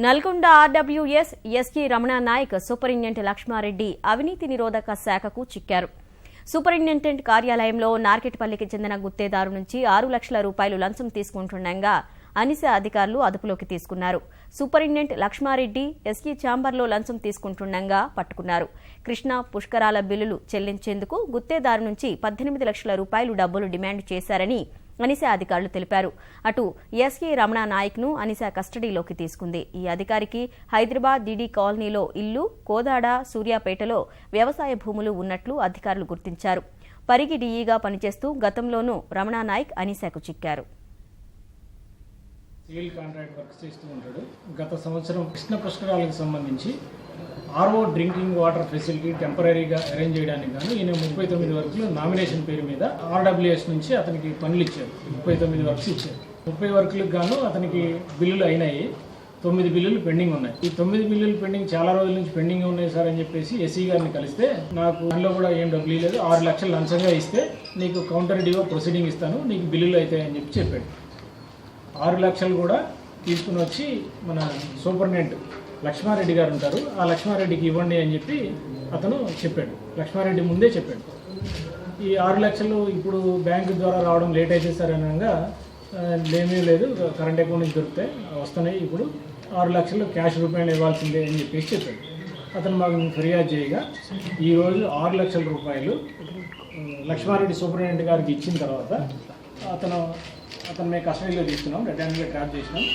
Nalgonda RWS ఎస్కి Ramana Naik superintendent Lakshma Reddy అవినీతి నిరోధక శాఖకు చిక్కారు. సూపరింటెండెంట్ కార్యాలయంలో నార్కెట్పల్లికి చెందిన గుత్తేదారు నుంచి 6 లక్షల రూపాయలు లంచం తీసుకుంటుండగా అనిసా అధికారులు అదుపులోకి తీసుకున్నారు. సూపరింటెండెంట్ లక్ష్మారెడ్డి ఎస్కి ఛాంబర్లో లంచం తీసుకుంటుండగా పట్టుకున్నారు. కృష్ణా పుష్కరాల బిల్లులు చెల్లించేందుకు గుత్తేదారు నుంచి 18 లక్షల రూపాయలు డబ్బులు డిమాండ్ చేశారని అనిసా అధికారులు తెలిపారు. అటు ఎస్కే రమణ నాయక్ ను అనిసా కస్టడీలోకి తీసుకుంది. ఈ అధికారికి హైదరాబాద్ డిడి కాలనీలో ఇల్లు, కోదాడ, సూర్యాపేటలో వ్యవసాయ భూములు ఉన్నట్లు అధికారులు గుర్తించారు. పరిగి డీఈగా పనిచేస్తూ గతంలోనూ రమణ నాయక్ అనిసాకు చిక్కారు. సివిల్ కాంట్రాక్ట్ వర్క్ చేస్తూ ఉంటాడు. గత సంవత్సరం కృష్ణ పుష్కరాలకు సంబంధించి ఆర్ఓ డ్రింకింగ్ వాటర్ ఫెసిలిటీ టెంపరీగా అరేంజ్ చేయడానికి గాను ఈయన 39 వర్కులు నామినేషన్ పేరు మీద ఆర్డబ్ల్యూఎస్ నుంచి అతనికి పనులు ఇచ్చారు. 39 వర్క్స్ ఇచ్చారు. 30 వర్కులకు గాను అతనికి బిల్లులు అయినాయి. 9 బిల్లులు పెండింగ్ ఉన్నాయి. ఈ 9 బిల్లులు పెండింగ్ చాలా రోజుల నుంచి పెండింగ్ ఉన్నాయి సార్ అని చెప్పేసి ఎస్సీ గారిని కలిస్తే నాకు దానిలో కూడా ఏం డబ్బులు లేదు, 6 లక్షలు లంచంగా ఇస్తే నీకు కౌంటర్ డివో ప్రొసీడింగ్ ఇస్తాను, నీకు బిల్లులు అవుతాయని చెప్పాడు. 6 లక్షలు కూడా తీసుకుని వచ్చి మన సూపరింటెండెంట్ లక్ష్మారెడ్డి గారు ఉంటారు, ఆ లక్ష్మారెడ్డికి ఇవ్వండి అని చెప్పి అతను చెప్పాడు. లక్ష్మారెడ్డి ముందే చెప్పాడు. ఈ 6 లక్షలు ఇప్పుడు బ్యాంకు ద్వారా రావడం లేట్ అయితే సార్ అనగా ఏమీ లేదు, కరెంట్ అకౌంట్ నుంచి దొరికితే వస్తున్నాయి, ఇప్పుడు 6 లక్షలు క్యాష్ రూపాయలు ఇవ్వాల్సిందే అని చెప్పేసి చెప్పాడు. అతను మాకు ఫిర్యాదు చేయగా ఈరోజు 6 లక్షల రూపాయలు లక్ష్మారెడ్డి సూపరింటెండెంట్ గారికి ఇచ్చిన తర్వాత అతను మేము కస్టడీలో తీసుకున్నాం, రెడ్ హ్యాండ్గా ట్రాప్ చేసినాం.